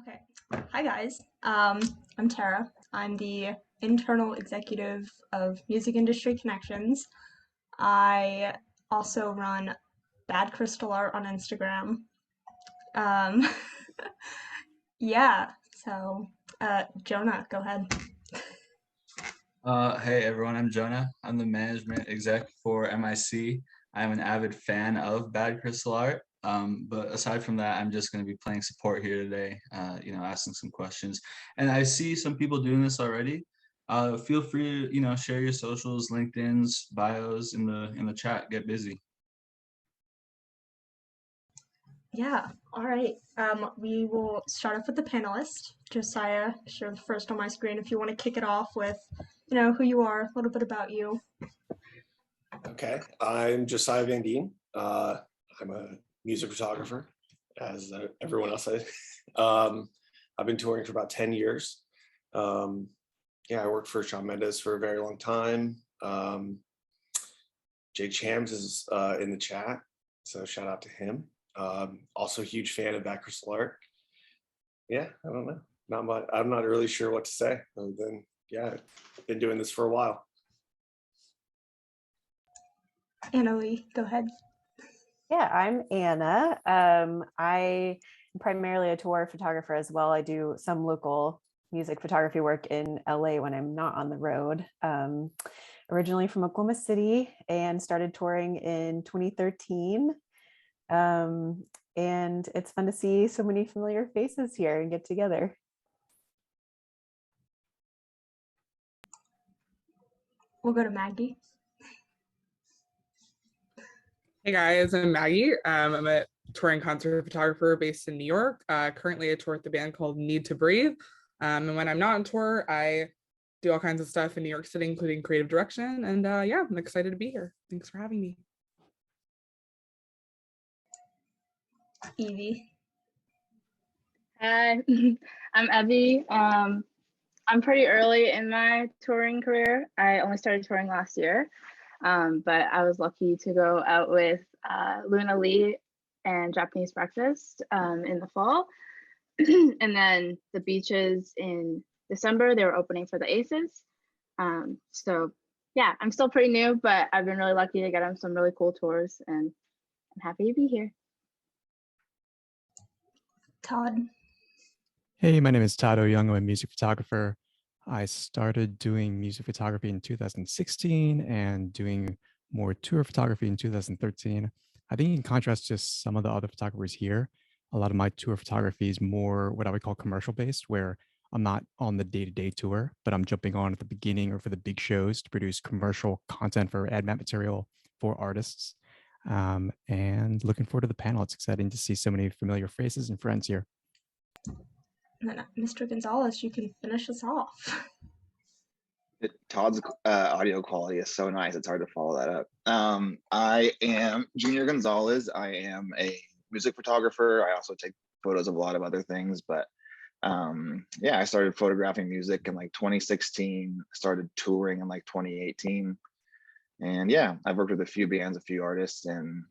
Okay. Hi, guys. I'm Tara. I'm the internal executive of Music Industry Connections. I also run Bad Crystal Art on Instagram. Um, yeah, so Jonah, go ahead. Hey everyone, I'm Jonah. I'm the management exec for MIC. I'm an avid fan of Bad Crystal Art. But aside from that, I'm just going to be playing support here today, asking some questions. And I see some people doing this already. Feel free to, share your socials, LinkedIn's, bios in the chat. Get busy. Yeah, all right. We will start off with the panelist. Josiah, you're the first on my screen. If you want to kick it off with, who you are, a little bit about you. Okay, I'm Josiah Van Dien. I'm a music photographer, as everyone else said. I've been touring for about 10 years. I worked for Shawn Mendes for a very long time. Jake Chams is in the chat, so shout out to him. Also a huge fan of Bad Crystal Art. Yeah, I don't know. Not much. I'm not really sure what to say other than, I've been doing this for a while. Annalie, go ahead. Yeah, I'm Anna. I am primarily a tour photographer as well. I do some local music photography work in LA when I'm not on the road. Originally from Oklahoma City and started touring in 2013. And it's fun to see so many familiar faces here and get together. We'll go to Maggie. Hey guys, I'm Maggie. I'm a touring concert photographer based in New York. Currently, I tour with the band called Need to Breathe. And when I'm not on tour, I do all kinds of stuff in New York City, including creative direction. And I'm excited to be here. Thanks for having me. Evie. Hi, I'm Evie. I'm pretty early in my touring career. I only started touring last year, but I was lucky to go out with Luna Lee and Japanese Breakfast in the fall. And then the beaches in December, they were opening for the Aces. So yeah, I'm still pretty new, but I've been really lucky to get on some really cool tours and I'm happy to be here. Todd. Hey, my name is Todd Owyoung. I'm a music photographer. I started doing music photography in 2016 and doing more tour photography in 2013. I think in contrast to some of the other photographers here, a lot of my tour photography is more what I would call commercial based, where I'm not on the day-to-day tour, but I'm jumping on at the beginning or for the big shows to produce commercial content for ad map material for artists. And looking forward to the panel. It's exciting to see so many familiar faces and friends here. And then Mr. Gonzalez, you can finish us off. Todd's audio quality is so nice, it's hard to follow that up. I am Junior Gonzalez. I am a music photographer. I also take photos of a lot of other things, but I started photographing music in like 2016, started touring in like 2018. And I've worked with a few bands, a few artists, and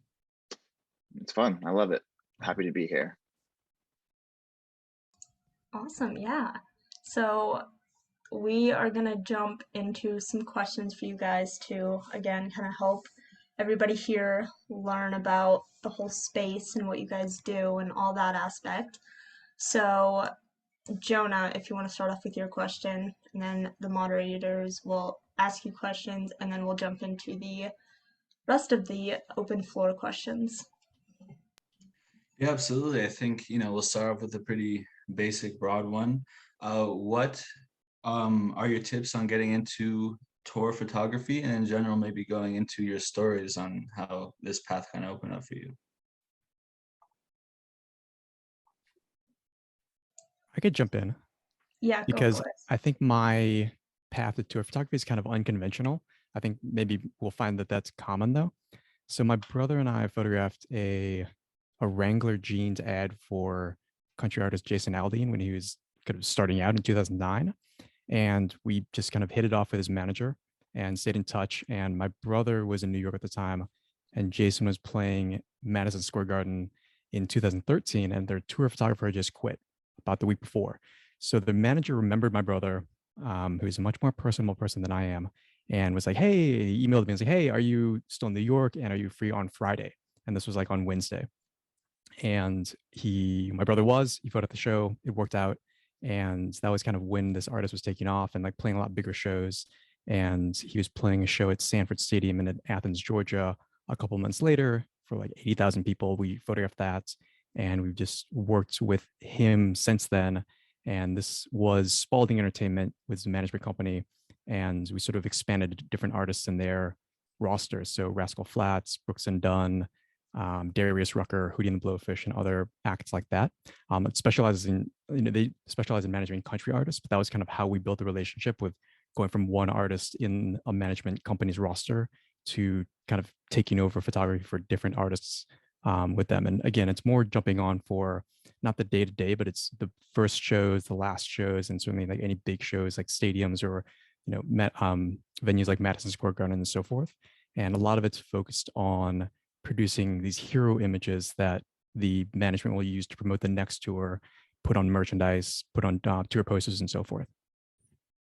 it's fun. I love it. Happy to be here. Awesome, yeah. So we are gonna jump into some questions for you guys to, again, kind of help everybody here learn about the whole space and what you guys do and all that aspect. So Jonah, if you want to start off with your question, and then the moderators will ask you questions, and then we'll jump into the rest of the open floor questions. Yeah, absolutely. I think, we'll start off with a pretty basic, broad one. What are your tips on getting into tour photography, and in general, maybe going into your stories on how this path kind of opened up for you? I could jump in. Yeah, because go for it. I think my path to tour photography is kind of unconventional. I think maybe we'll find that that's common though. So my brother and I photographed a Wrangler jeans ad for country artist Jason Aldean when he was kind of starting out in 2009. And we just kind of hit it off with his manager and stayed in touch. And my brother was in New York at the time, and Jason was playing Madison Square Garden in 2013, and their tour photographer just quit about the week before. So the manager remembered my brother, who's a much more personable person than I am, and was like, hey, he emailed me and was like, hey, are you still in New York and are you free on Friday? And this was like on Wednesday. And my brother he voted at the show, it worked out. And that was kind of when this artist was taking off and like playing a lot bigger shows. And he was playing a show at Sanford Stadium in Athens, Georgia, a couple months later for like 80,000 people. We photographed that and we've just worked with him since then. And this was Spalding Entertainment, was the management company. And we sort of expanded different artists in their rosters. So Rascal Flatts, Brooks and Dunn, Darius Rucker, Hootie and the Blowfish, and other acts like that. It specializes in, they specialize in managing country artists, but that was kind of how we built the relationship, with going from one artist in a management company's roster to kind of taking over photography for different artists with them. And again, it's more jumping on for not the day to day, but it's the first shows, the last shows, and certainly like any big shows like stadiums or venues like Madison Square Garden and so forth. And a lot of it's focused on producing these hero images that the management will use to promote the next tour, put on merchandise, put on tour posters and so forth.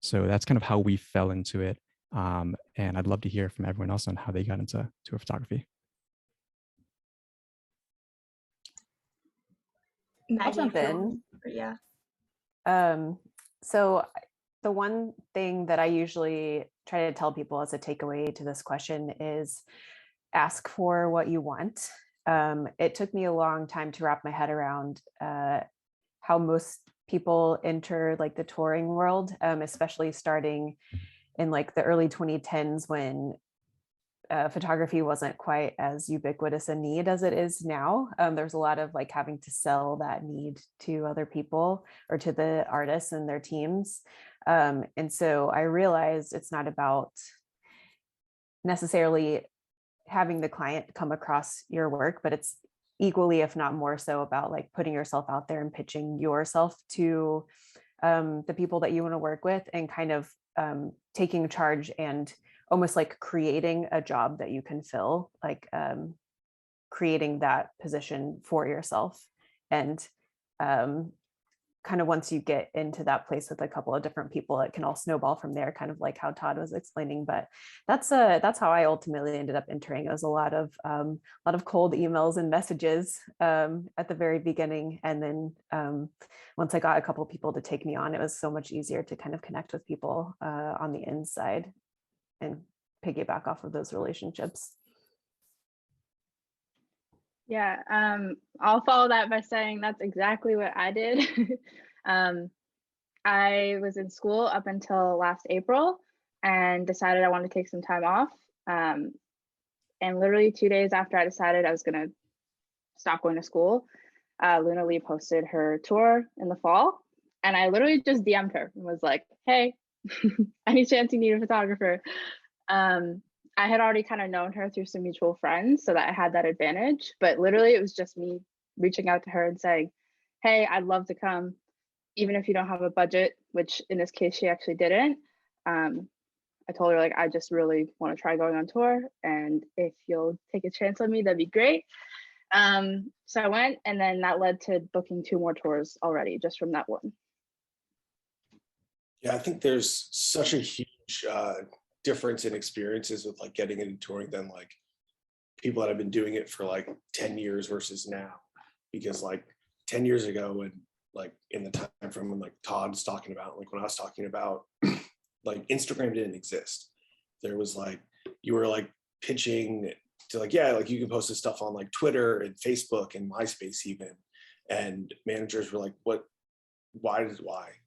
So that's kind of how we fell into it. And I'd love to hear from everyone else on how they got into tour photography. Maggie, I'll jump in. Yeah. So the one thing that I usually try to tell people as a takeaway to this question is ask for what you want. It took me a long time to wrap my head around how most people enter like the touring world, especially starting in like the early 2010s when photography wasn't quite as ubiquitous a need as it is now. There's a lot of like having to sell that need to other people or to the artists and their teams. And so I realized it's not about necessarily having the client come across your work, but it's equally, if not more so, about like putting yourself out there and pitching yourself to the people that you want to work with, and kind of taking charge and almost like creating a job that you can fill, like creating that position for yourself. And kind of once you get into that place with a couple of different people, it can all snowball from there, kind of like how Todd was explaining. But that's how I ultimately ended up entering. It was a lot of cold emails and messages at the very beginning, and then once I got a couple of people to take me on, it was so much easier to kind of connect with people on the inside and piggyback off of those relationships. Yeah, I'll follow that by saying that's exactly what I did. I was in school up until last April and decided I wanted to take some time off. And literally 2 days after I decided I was going to stop going to school, Luna Lee posted her tour in the fall. And I literally just DM'd her and was like, hey, any chance you need a photographer? I had already kind of known her through some mutual friends, so that I had that advantage. But literally, it was just me reaching out to her and saying, hey, I'd love to come, even if you don't have a budget, which in this case, she actually didn't. I told her, like, I just really want to try going on tour. And if you'll take a chance on me, that'd be great. So I went, and then that led to booking 2 more tours already just from that one. Yeah, I think there's such a huge difference in experiences with like getting into touring than like people that have been doing it for like 10 years versus now. Because like 10 years ago, and like in the time frame when like Todd's talking about, like when I was talking about, like Instagram didn't exist. There was like, you were like pitching to like, yeah, like you can post this stuff on like Twitter and Facebook and MySpace even. And managers were like, why?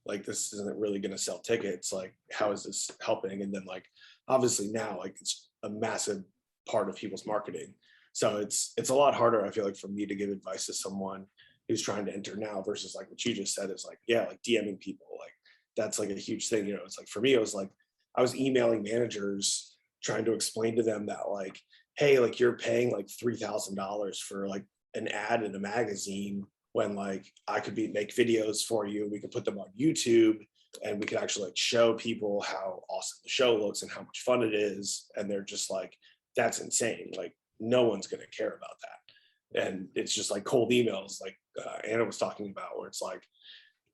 Like, this isn't really going to sell tickets. Like, how is this helping? And then like, obviously now, like it's a massive part of people's marketing. So it's a lot harder, I feel like, for me to give advice to someone who's trying to enter now versus like what you just said is like, yeah, like DMing people, like that's like a huge thing. You know, it's like, for me, it was like, I was emailing managers trying to explain to them that like, hey, like you're paying like $3,000 for like an ad in a magazine, when like I could make videos for you, we could put them on YouTube, and we could actually like show people how awesome the show looks and how much fun it is. And they're just like, that's insane. Like no one's going to care about that. And it's just like cold emails, like Anna was talking about, where it's like,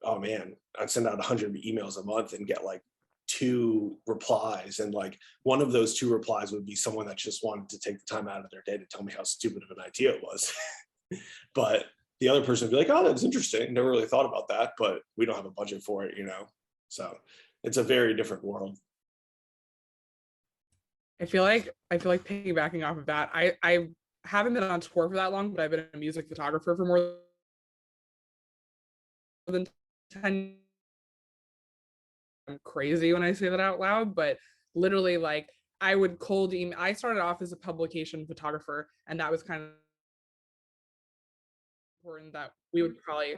oh man, I'd send out 100 emails a month and get like 2 replies, and like one of those 2 replies would be someone that just wanted to take the time out of their day to tell me how stupid of an idea it was. But the other person would be like, oh, that's interesting, never really thought about that, but we don't have a budget for it, you know. So it's a very different world. I feel like piggybacking off of that, I haven't been on tour for that long, but I've been a music photographer for more than 10. I'm crazy when I say that out loud, but literally, like, I would cold email. I started off as a publication photographer, and that was kind of important that we would probably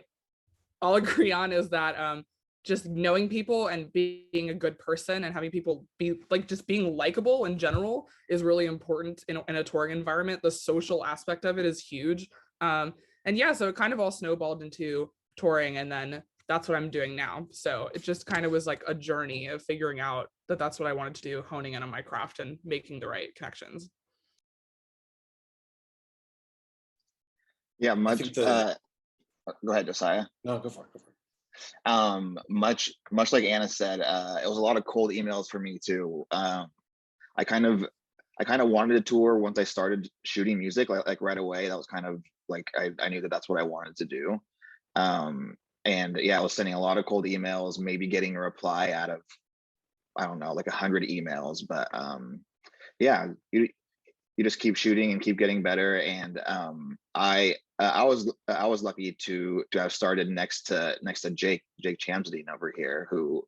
all agree on, is that just knowing people and being a good person and having people be like, just being likable in general is really important in a touring environment. The social aspect of it is huge. And yeah, so it kind of all snowballed into touring, and then that's what I'm doing now. So it just kind of was like a journey of figuring out that that's what I wanted to do, honing in on my craft and making the right connections. Yeah, I much. think the Go ahead, Josiah. No, go for it. Go for it. Much like Anna said, it was a lot of cold emails for me too. I kind of wanted a tour once I started shooting music, like right away. That was kind of like I knew that that's what I wanted to do. And yeah, I was sending a lot of cold emails, maybe getting a reply out of, I don't know, like 100 emails. But yeah, you just keep shooting and keep getting better. And I was lucky to have started next to Jake Chamsdeen over here, who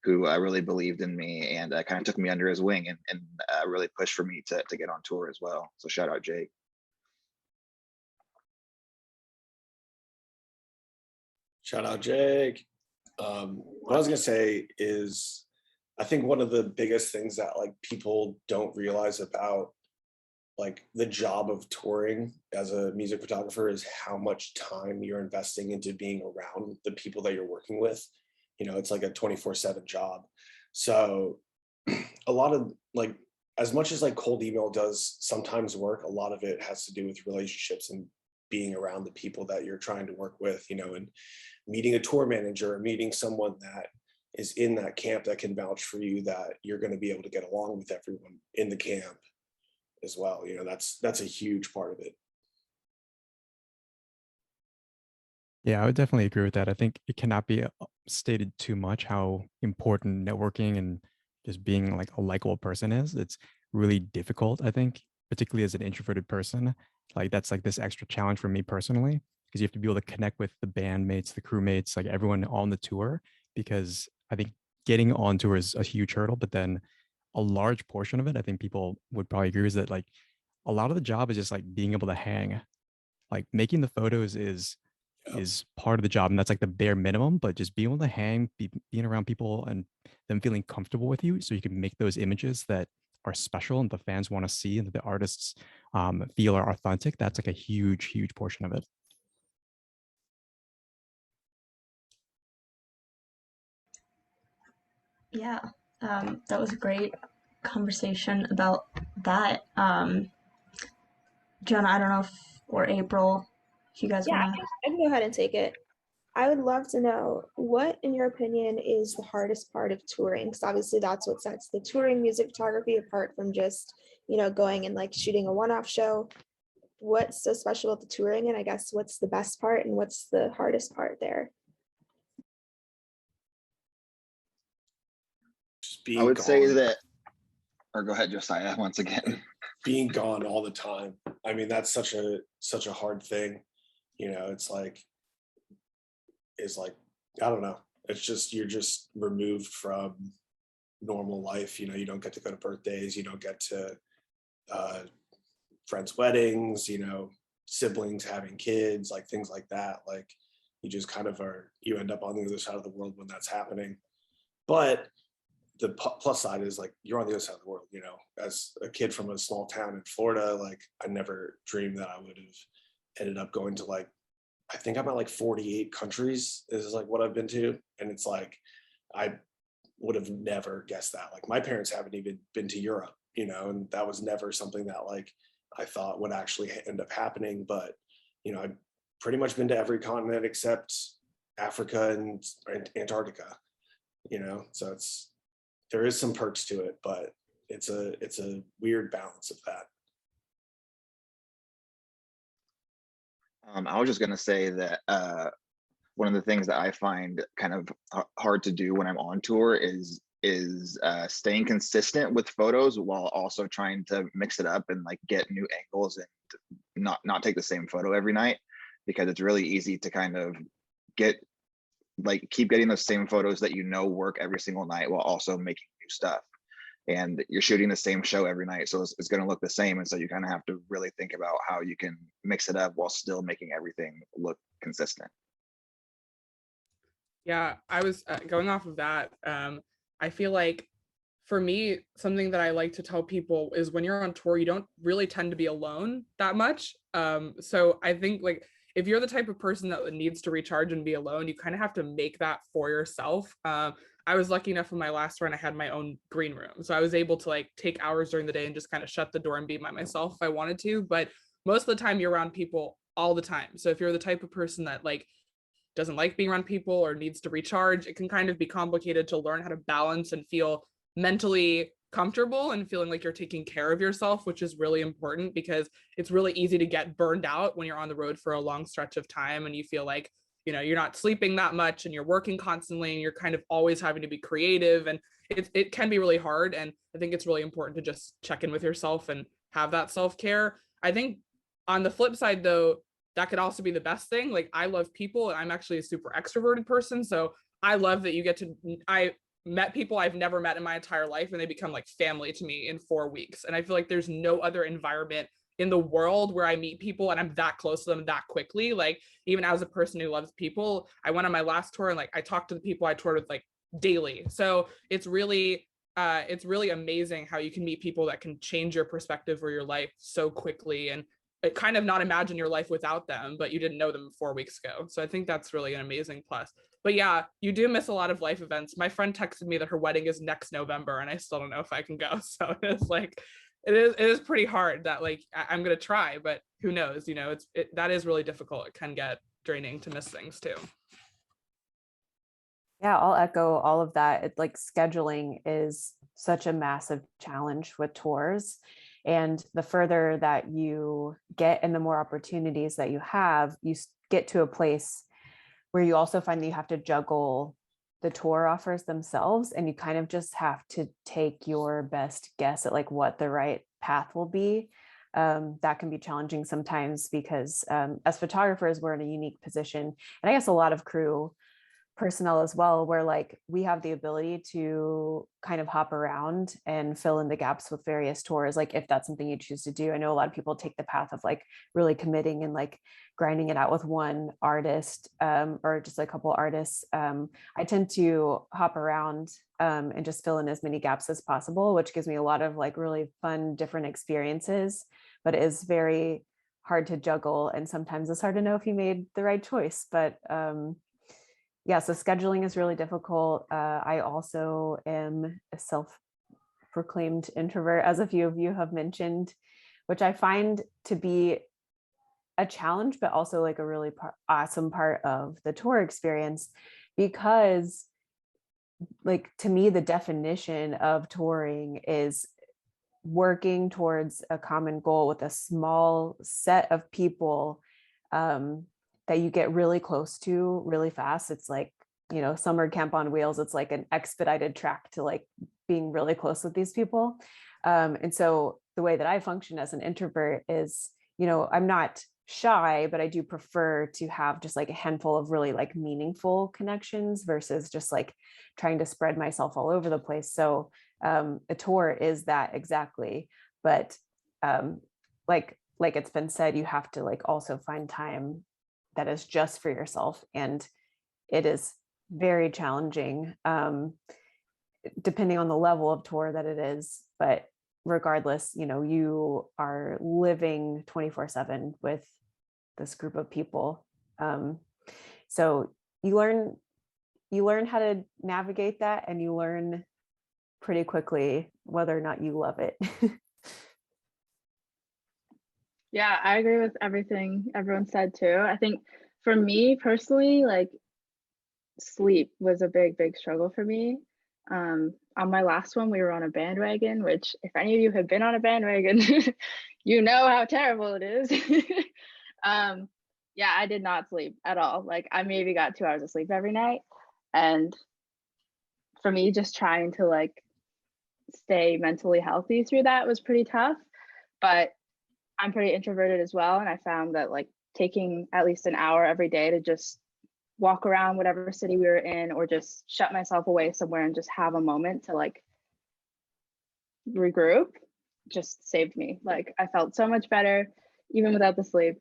really believed in me and kind of took me under his wing and really pushed for me to get on tour as well. So shout out Jake. Shout out Jake. What I was gonna say is, I think one of the biggest things that like people don't realize about like the job of touring as a music photographer is how much time you're investing into being around the people that you're working with. You know, it's like a 24/7 job. So a lot of like, as much as like cold email does sometimes work, a lot of it has to do with relationships and being around the people that you're trying to work with, you know, and meeting a tour manager or meeting someone that is in that camp that can vouch for you that you're going to be able to get along with everyone in the camp as well. You know, that's a huge part of it. Yeah, I would definitely agree with that. I think it cannot be stated too much how important networking and just being like a likable person is. It's really difficult, I think, particularly as an introverted person. Like that's like this extra challenge for me personally, because you have to be able to connect with the bandmates, the crewmates, like everyone on the tour, because I think getting on tour is a huge hurdle, but then a large portion of it, I think people would probably agree, is that like a lot of the job is just like being able to hang. Like making the photos is part of the job, and that's like the bare minimum, but just being able to hang, being around people and them feeling comfortable with you so you can make those images that are special and the fans want to see and that the artists feel are authentic, that's like a huge portion of it. Yeah, that was a great conversation about that. Jonah, I don't know if, or April, if you guys Yeah, want to. I can go ahead and take it. I would love to know what, in your opinion, is the hardest part of touring? Because obviously that's what sets the touring music photography apart from just, going and like shooting a one-off show. What's so special about the touring? And I guess what's the best part and what's the hardest part there? Just being I would say gone. that, or go ahead, Josiah, once again. Being gone all the time. I mean, that's such a hard thing. You know, it's like I don't know. It's just you're just removed from normal life. You know, you don't get to go to birthdays. You don't get to friends' weddings. You know, siblings having kids, like things like that. Like you just kind of you end up on the other side of the world when that's happening. But the plus side is like you're on the other side of the world. You know, as a kid from a small town in Florida, like I never dreamed that I would have ended up going to like, I think I'm at like 48 countries is like what I've been to. And it's like, I would have never guessed that. Like my parents haven't even been to Europe, you know, and that was never something that like I thought would actually end up happening. But, you know, I've pretty much been to every continent except Africa and Antarctica, so there is some perks to it, but it's a weird balance of that. I was just gonna say that one of the things that I find kind of hard to do when I'm on tour is staying consistent with photos while also trying to mix it up and like get new angles and not take the same photo every night, because it's really easy to kind of keep getting those same photos that work every single night while also making new stuff. And you're shooting the same show every night, so it's going to look the same. And so you kind of have to really think about how you can mix it up while still making everything look consistent. Yeah, I was going off of that. I feel like for me, something that I like to tell people is when you're on tour, you don't really tend to be alone that much. So I think like if you're the type of person that needs to recharge and be alone, you kind of have to make that for yourself. I was lucky enough in my last run, I had my own green room. So I was able to like take hours during the day and just kind of shut the door and be by myself if I wanted to. But most of the time you're around people all the time. So if you're the type of person that like doesn't like being around people or needs to recharge, it can kind of be complicated to learn how to balance and feel mentally comfortable and feeling like you're taking care of yourself, which is really important because it's really easy to get burned out when you're on the road for a long stretch of time and you feel like, you're not sleeping that much and you're working constantly and you're kind of always having to be creative, and it can be really hard. And I think it's really important to just check in with yourself and have that self-care. I think on the flip side though, that could also be the best thing. Like I love people and I'm actually a super extroverted person. So I love that I met people I've never met in my entire life and they become like family to me in 4 weeks. And I feel like there's no other environment in the world where I meet people and I'm that close to them that quickly. Like even as a person who loves people, I went on my last tour and like I talked to the people I toured with like daily. So it's really amazing how you can meet people that can change your perspective or your life so quickly and kind of not imagine your life without them, but you didn't know them 4 weeks ago. So I think that's really an amazing plus. But yeah, you do miss a lot of life events. My friend texted me that her wedding is next November and I still don't know if I can go. So it's like, it is pretty hard that like, I'm going to try, but who knows, that is really difficult. It can get draining to miss things too. Yeah, I'll echo all of that. It's like scheduling is such a massive challenge with tours. And the further that you get and the more opportunities that you have, you get to a place where you also find that you have to juggle the tour offers themselves. And you kind of just have to take your best guess at like what the right path will be. That can be challenging sometimes because as photographers, we're in a unique position. And I guess a lot of crew personnel as well, where like we have the ability to kind of hop around and fill in the gaps with various tours, like if that's something you choose to do. I know a lot of people take the path of like really committing and like grinding it out with one artist or just a couple artists. I tend to hop around and just fill in as many gaps as possible, which gives me a lot of like really fun different experiences, but it is very hard to juggle, and sometimes it's hard to know if you made the right choice. But yeah, so scheduling is really difficult. I also am a self-proclaimed introvert, as a few of you have mentioned, which I find to be a challenge, but also like a really awesome part of the tour experience, because like to me, the definition of touring is working towards a common goal with a small set of people that you get really close to really fast. It's like, summer camp on wheels. It's like an expedited track to like being really close with these people. And so the way that I function as an introvert is, I'm not shy, but I do prefer to have just like a handful of really like meaningful connections versus just like trying to spread myself all over the place. So a tour is that exactly. But like it's been said, you have to like also find time that is just for yourself. And it is very challenging depending on the level of tour that it is. But regardless, you are living 24/7 with this group of people. So you learn how to navigate that, and you learn pretty quickly whether or not you love it. Yeah, I agree with everything everyone said too. I think for me personally, like sleep was a big struggle for me. On my last one, we were on a bandwagon, which if any of you have been on a bandwagon, you know how terrible it is. Yeah, I did not sleep at all. Like I maybe got 2 hours of sleep every night. And for me, just trying to like stay mentally healthy through that was pretty tough. But I'm pretty introverted as well. And I found that like taking at least an hour every day to just walk around whatever city we were in, or just shut myself away somewhere and just have a moment to like regroup, just saved me. Like I felt so much better even without the sleep.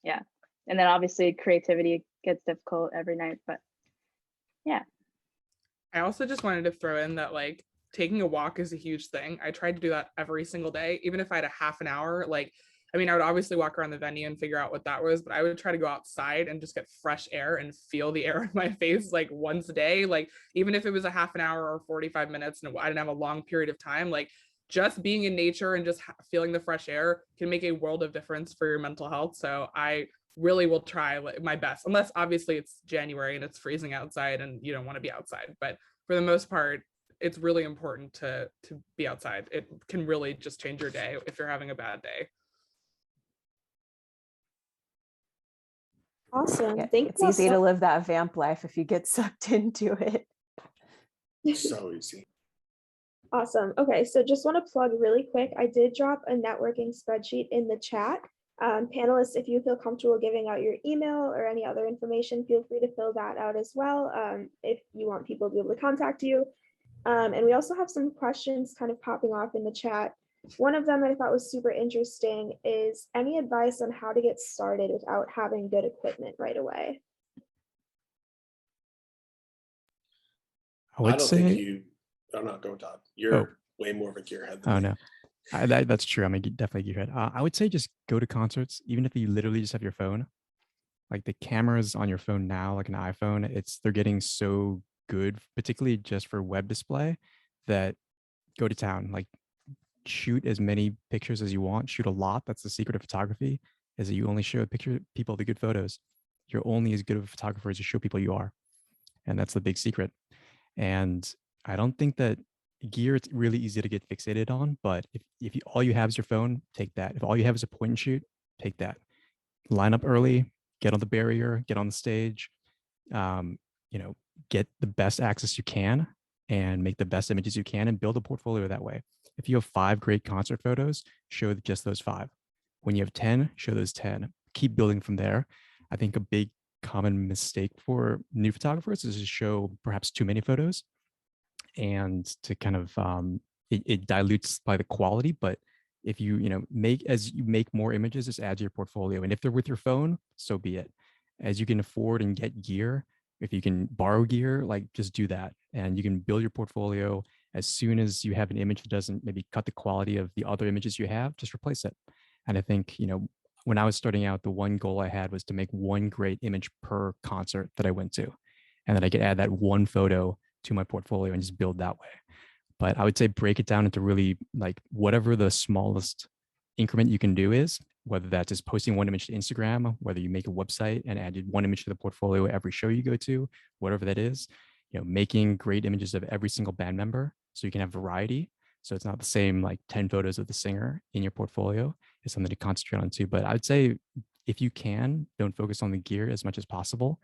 Yeah. And then obviously creativity gets difficult every night, but yeah. I also just wanted to throw in that like taking a walk is a huge thing. I tried to do that every single day, even if I had a half an hour. Like, I mean, I would obviously walk around the venue and figure out what that was, but I would try to go outside and just get fresh air and feel the air in my face like once a day. Like, even if it was a half an hour or 45 minutes and I didn't have a long period of time, like just being in nature and just feeling the fresh air can make a world of difference for your mental health. So I really will try my best, unless obviously it's January and it's freezing outside and you don't want to be outside. But for the most part, it's really important to be outside. It can really just change your day if you're having a bad day. Awesome. Yeah, Thank it's you all easy so to live that vamp life if you get sucked into it. So easy. Awesome. Okay, so just want to plug really quick. I did drop a networking spreadsheet in the chat. Panelists, if you feel comfortable giving out your email or any other information, feel free to fill that out as well if you want people to be able to contact you. And we also have some questions kind of popping off in the chat. One of them that I thought was super interesting is any advice on how to get started without having good equipment right away? I would don't think say, you, I'm not going, Todd. You're way more of a gearhead than oh me. no, that's true. I'm definitely a gearhead. I would say just go to concerts, even if you literally just have your phone. Like the cameras on your phone now, like an iPhone, they're getting so good, particularly just for web display, that go to town. Like shoot as many pictures as you want. Shoot a lot. That's the secret of photography, is that you only show people the good photos. You're only as good of a photographer as you show people you are, and that's the big secret. And I don't think that gear it's really easy to get fixated on, but if all you have is your phone, take that. If all you have is a point and shoot, take that. Line up early, get on the barrier, get on the stage, um, you know, get the best access you can and make the best images you can and build a portfolio that way. If you have 5 great concert photos, show just those 5. When you have 10, show those 10. Keep building from there. I think a big common mistake for new photographers is to show perhaps too many photos and to kind of it dilutes by the quality. But if you make more images, just add to your portfolio. And if they're with your phone, so be it. As you can afford and get gear, if you can borrow gear, like just do that, and you can build your portfolio. As soon as you have an image that doesn't maybe cut the quality of the other images you have, just replace it. And I think when I was starting out, the one goal I had was to make one great image per concert that I went to, and then I could add that one photo to my portfolio and just build that way. But I would say break it down into really like whatever the smallest increment you can do is, whether that's just posting one image to Instagram, whether you make a website and add one image to the portfolio every show you go to, whatever that is, making great images of every single band member so you can have variety. So it's not the same like 10 photos of the singer in your portfolio. It's something to concentrate on too. But I'd say if you can, don't focus on the gear as much as possible.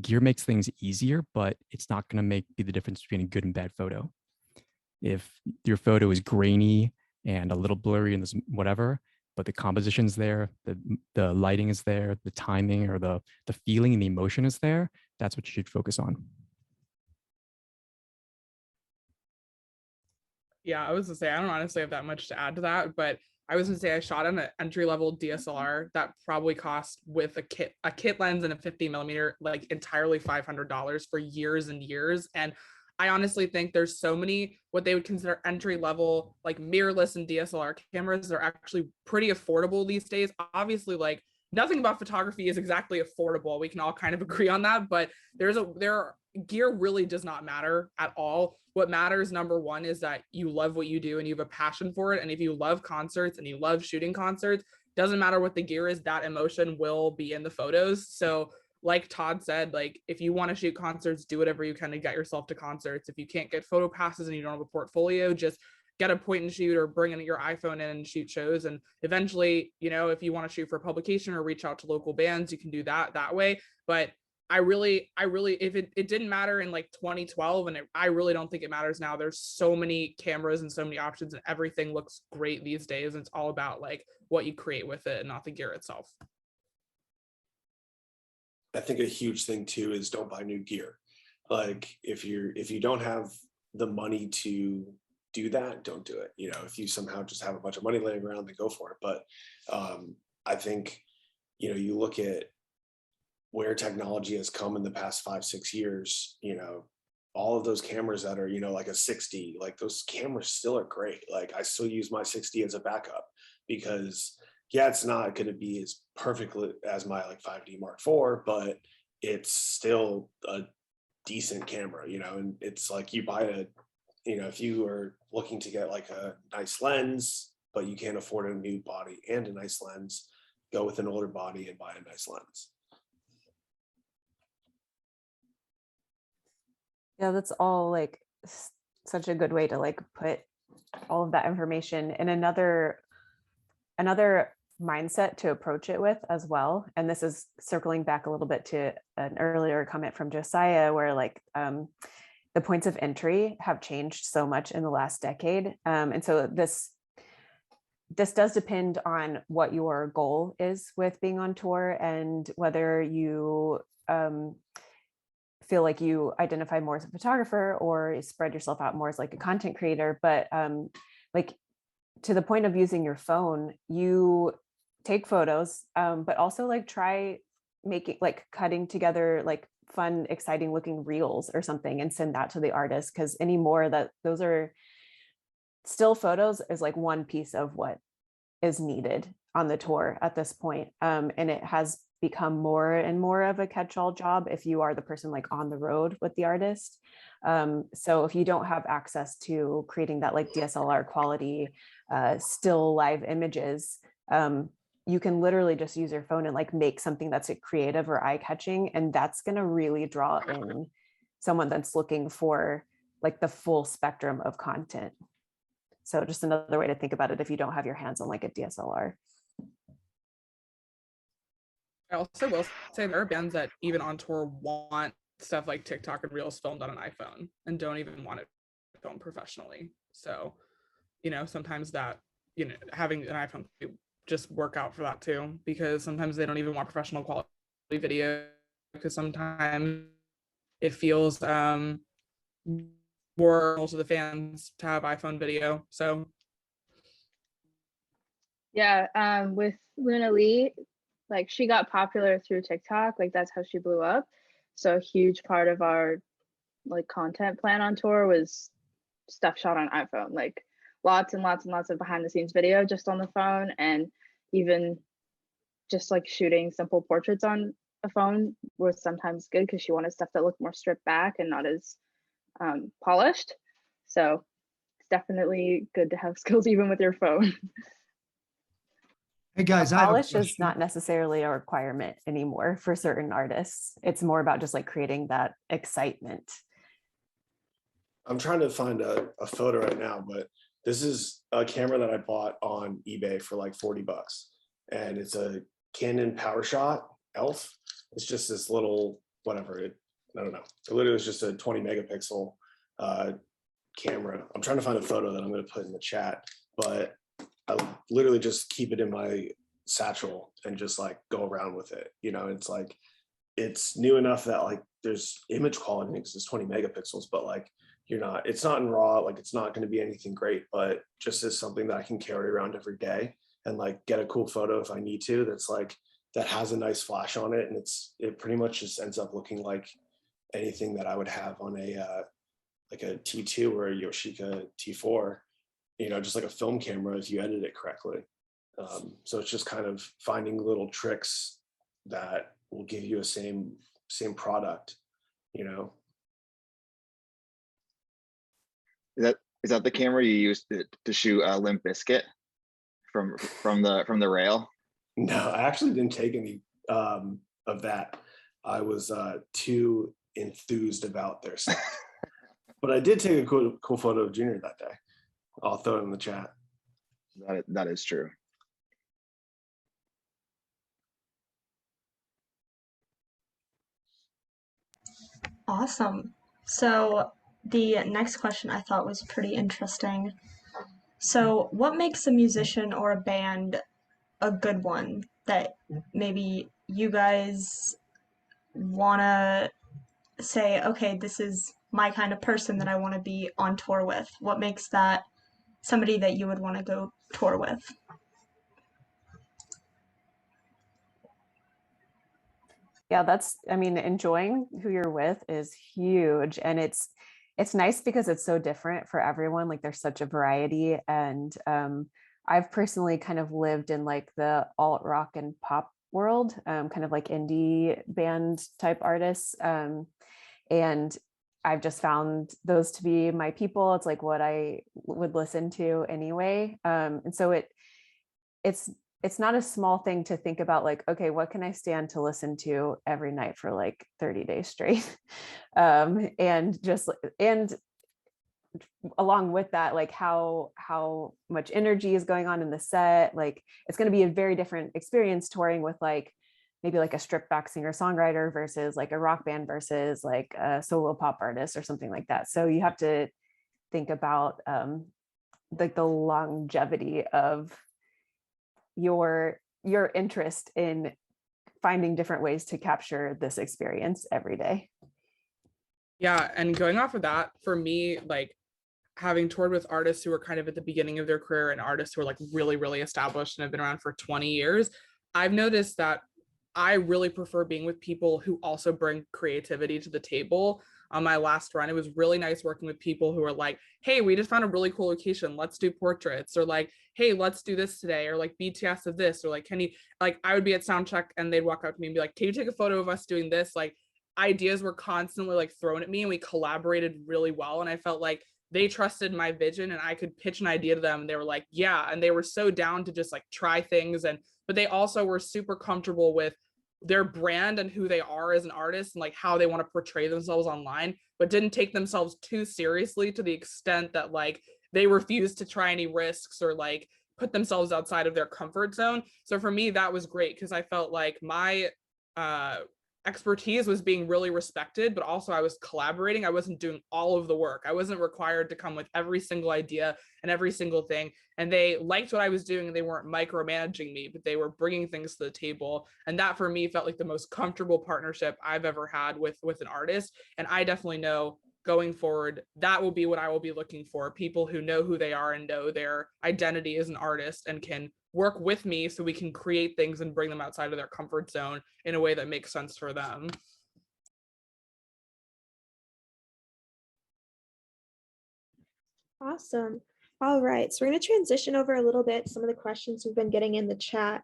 Gear makes things easier, but it's not going to be the difference between a good and bad photo. If your photo is grainy and a little blurry and this whatever, but the composition's there, the lighting is there, the timing or the feeling and the emotion is there, that's what you should focus on. Yeah, I was gonna say I don't honestly have that much to add to that, but I was gonna say I shot on an entry-level DSLR that probably cost with a kit lens and a 50mm like entirely $500 for years and years. And I honestly think there's so many what they would consider entry-level like mirrorless and DSLR cameras. They're actually pretty affordable these days. Obviously, like nothing about photography is exactly affordable. We can all kind of agree on that, but gear really does not matter at all. What matters, number one, is that you love what you do and you have a passion for it. And if you love concerts and you love shooting concerts, doesn't matter what the gear is, that emotion will be in the photos. So like Todd said, like if you want to shoot concerts, do whatever you can to get yourself to concerts. If you can't get photo passes and you don't have a portfolio, just get a point and shoot or bring in your iPhone in and shoot shows. And eventually, you know, if you want to shoot for publication or reach out to local bands, you can do that way. But I really, if it didn't matter in like 2012, and I really don't think it matters now. There's so many cameras and so many options, and everything looks great these days. And it's all about like what you create with it and not the gear itself. I think a huge thing too is don't buy new gear. Like if you don't have the money to do that, don't do it. You know, if you somehow just have a bunch of money laying around, then go for it. But I think, you know, you look at where technology has come in the past 5-6 years, you know, all of those cameras that are, you know, like a 60, like those cameras still are great. Like I still use my 60 as a backup because yeah, it's not going to be as perfect as my like 5D Mark IV, but it's still a decent camera, you know, and it's like you buy a, you know, if you are looking to get like a nice lens, but you can't afford a new body and a nice lens, go with an older body and buy a nice lens. Yeah, that's all like such a good way to like put all of that information in another mindset to approach it with as well. And this is circling back a little bit to an earlier comment from Josiah, where like the points of entry have changed so much in the last decade. And so this does depend on what your goal is with being on tour and whether you feel like you identify more as a photographer or spread yourself out more as like a content creator. But like to the point of using your phone, you take photos, but also like try making like cutting together like fun, exciting looking reels or something and send that to the artist. Because anymore that those are still photos is like one piece of what is needed on the tour at this point. And it has become more and more of a catch-all job if you are the person like on the road with the artist. So if you don't have access to creating that like DSLR quality still live images, you can literally just use your phone and like make something that's creative or eye-catching, and that's going to really draw in someone that's looking for like the full spectrum of content. So just another way to think about it if you don't have your hands on like a DSLR. I also will say there are bands that even on tour want stuff like TikTok and Reels filmed on an iPhone and don't even want it filmed professionally. So, you know, sometimes that, you know, having an iPhone just work out for that too, because sometimes they don't even want professional quality video because sometimes it feels more to the fans to have iPhone video. So yeah, with Luna Lee, like she got popular through TikTok, like that's how she blew up. So a huge part of our like content plan on tour was stuff shot on iPhone, like lots and lots and lots of behind the scenes video just on the phone, and even just like shooting simple portraits on a phone was sometimes good because she wanted stuff that looked more stripped back and not as polished. So it's definitely good to have skills even with your phone. Hey guys, I have a Polish is question. not necessarily a requirement anymore for certain artists. It's more about just like creating that excitement. I'm trying to find a photo right now, but this is a camera that I bought on eBay for like 40 bucks. And it's a Canon PowerShot ELPH. It's just this little, whatever, I don't know. It literally was just a 20 megapixel camera. I'm trying to find a photo that I'm going to put in the chat, but I literally just keep it in my satchel and just like go around with it. You know, it's like, it's new enough that like there's image quality because it's 20 megapixels, but like it's not in RAW, like it's not going to be anything great, but just as something that I can carry around every day and like get a cool photo if I need to, that's like, that has a nice flash on it. And it pretty much just ends up looking like anything that I would have on a, like a T2 or a Yashica T4, you know, just like a film camera if you edit it correctly. So it's just kind of finding little tricks that will give you a same product, you know. Is that the camera you used to shoot Limp Bizkit from the rail? No, I actually didn't take any of that. I was too enthused about their stuff. But I did take a cool photo of Junior that day. I'll throw it in the chat. That is true. Awesome. So the next question I thought was pretty interesting. So, what makes a musician or a band a good one that maybe you guys want to say, okay, this is my kind of person that I want to be on tour with? What makes that somebody that you would want to go tour with? Yeah, I mean, enjoying who you're with is huge. And it's nice because it's so different for everyone. Like there's such a variety. And I've personally kind of lived in like the alt rock and pop world, kind of like indie band type artists. And I've just found those to be my people. It's like what I would listen to anyway. And so it's not a small thing to think about, like, okay, what can I stand to listen to every night for like 30 days straight? And along with that, like how much energy is going on in the set. Like it's going to be a very different experience touring with like maybe like a stripped back singer songwriter versus like a rock band versus like a solo pop artist or something like that. So you have to think about like the longevity of your interest in finding different ways to capture this experience every day. Yeah, and going off of that, for me, like having toured with artists who are kind of at the beginning of their career and artists who are like really, really established and have been around for 20 years, I've noticed that I really prefer being with people who also bring creativity to the table. On my last run, it was really nice working with people who are like, hey, we just found a really cool location, let's do portraits, or like, hey, let's do this today, or like BTS of this, or like, can you, like, I would be at sound check and they'd walk up to me and be like, can you take a photo of us doing this? Like ideas were constantly like thrown at me and we collaborated really well. And I felt like they trusted my vision and I could pitch an idea to them and they were like, yeah. And they were so down to just like try things. And but they also were super comfortable with their brand and who they are as an artist and like how they want to portray themselves online, but didn't take themselves too seriously to the extent that like they refused to try any risks or like put themselves outside of their comfort zone. So for me, that was great because I felt like my expertise was being really respected, but also I was collaborating. I wasn't doing all of the work. I wasn't required to come with every single idea and every single thing. And they liked what I was doing and they weren't micromanaging me, but they were bringing things to the table. And that for me felt like the most comfortable partnership I've ever had with an artist. And I definitely know going forward, that will be what I will be looking for. People who know who they are and know their identity as an artist and can work with me so we can create things and bring them outside of their comfort zone in a way that makes sense for them. Awesome. All right, so we're going to transition over a little bit some of the questions we've been getting in the chat.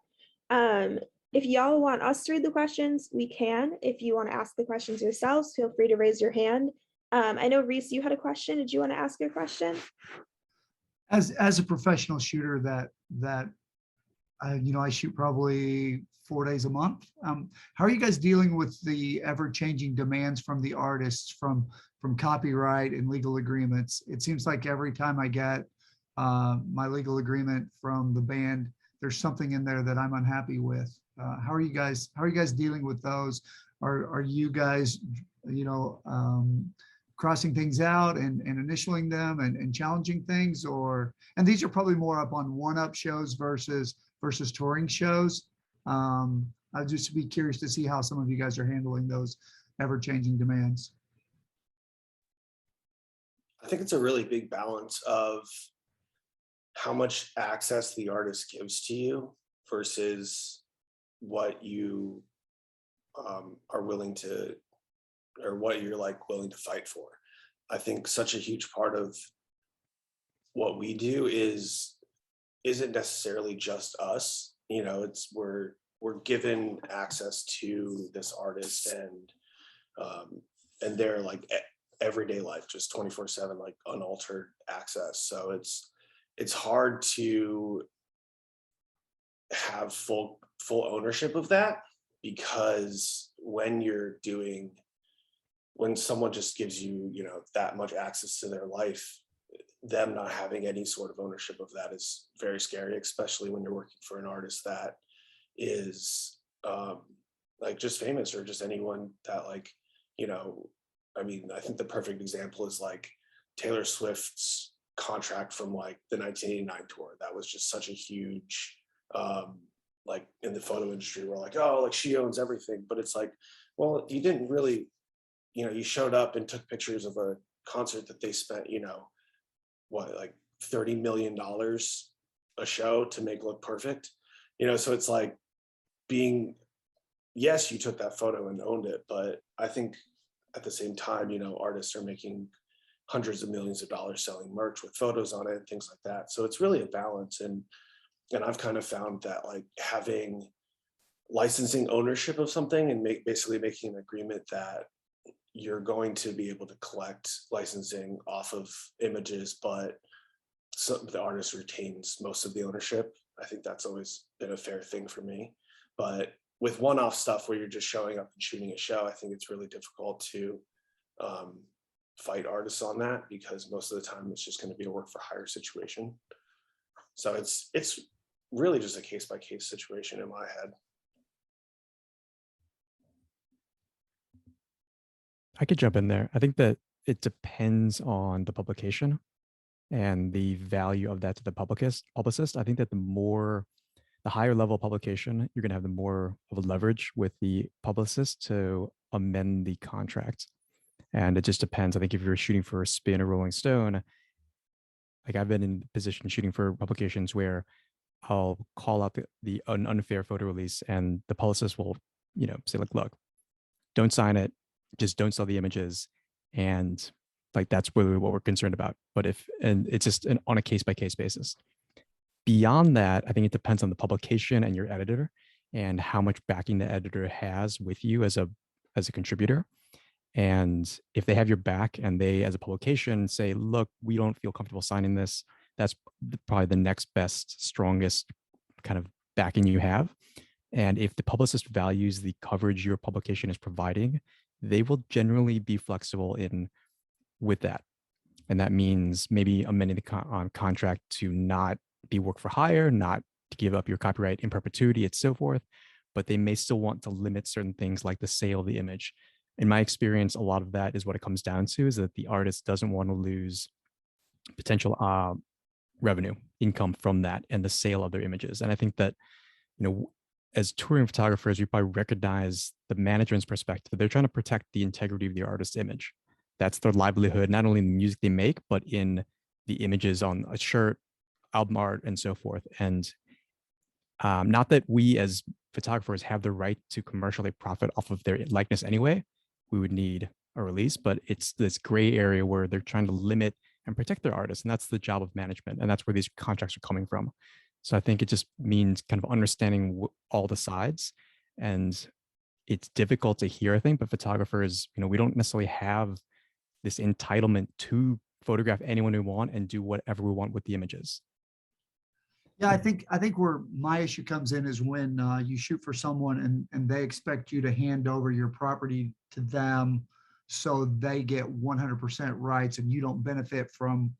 If y'all want us to read the questions, we can. If you want to ask the questions yourselves, feel free to raise your hand. I know, Reese, you had a question. Did you want to ask your question? As a professional shooter that I shoot probably 4 days a month. How are you guys dealing with the ever-changing demands from the artists, from copyright and legal agreements? It seems like every time I get my legal agreement from the band, there's something in there that I'm unhappy with. How are you guys dealing with those? Are you guys, crossing things out and initialing them and challenging things, and these are probably more up on one-up shows versus touring shows. I'd just be curious to see how some of you guys are handling those ever-changing demands. I think it's a really big balance of how much access the artist gives to you versus what you are willing to, or what you're like willing to fight for. I think such a huge part of what we do isn't necessarily just us. It's we're given access to this artist and their like everyday life, just 24/7, like unaltered access. So it's hard to have full ownership of that. because when someone just gives you, you know, that much access to their life, them not having any sort of ownership of that is very scary, especially when you're working for an artist that is like just famous, or just anyone that, like, you know, I mean, I think the perfect example is like Taylor Swift's contract from like the 1989 tour. That was just such a huge, like in the photo industry, we're like, oh, like she owns everything. But it's like, well, you didn't really, you know, you showed up and took pictures of a concert that they spent, you know, what, like $30 million a show to make look perfect, you know? So it's like yes, you took that photo and owned it, but I think at the same time, you know, artists are making hundreds of millions of dollars selling merch with photos on it and things like that. So it's really a balance. And I've kind of found that like having licensing ownership of something and basically making an agreement that you're going to be able to collect licensing off of images, but the artist retains most of the ownership. I think that's always been a fair thing for me. But with one-off stuff where you're just showing up and shooting a show, I think it's really difficult to fight artists on that, because most of the time it's just going to be a work for hire situation. So it's really just a case-by-case situation in my head. I could jump in there. I think that it depends on the publication and the value of that to the publicist. I think that the higher level publication, you're going to have the more of a leverage with the publicist to amend the contract. And it just depends. I think if you're shooting for a Spin or Rolling Stone, like I've been in position shooting for publications where I'll call out an unfair photo release, and the publicist will, you know, say like, look, don't sign it, just don't sell the images. And like, that's really what we're concerned about. But and it's just on a case-by-case basis. Beyond that, I think it depends on the publication and your editor and how much backing the editor has with you as a contributor. And if they have your back and they, as a publication, say, look, we don't feel comfortable signing this, that's probably the next best, strongest kind of backing you have. And if the publicist values the coverage your publication is providing, they will generally be flexible with that. And that means maybe amending the contract to not be work for hire, not to give up your copyright in perpetuity and so forth, but they may still want to limit certain things like the sale of the image. In my experience, a lot of that is what it comes down to, is that the artist doesn't want to lose potential revenue income from that and the sale of their images. And I think that, you know, as touring photographers, we probably recognize the management's perspective. They're trying to protect the integrity of the artist's image. That's their livelihood, not only in the music they make, but in the images on a shirt, album art, and so forth. And not that we as photographers have the right to commercially profit off of their likeness anyway. We would need a release, but it's this gray area where they're trying to limit and protect their artists. And that's the job of management. And that's where these contracts are coming from. So I think it just means kind of understanding all the sides. And it's difficult to hear, I think, but photographers, you know, we don't necessarily have this entitlement to photograph anyone we want and do whatever we want with the images. Yeah, I think where my issue comes in is when you shoot for someone and they expect you to hand over your property to them so they get 100% rights and you don't benefit from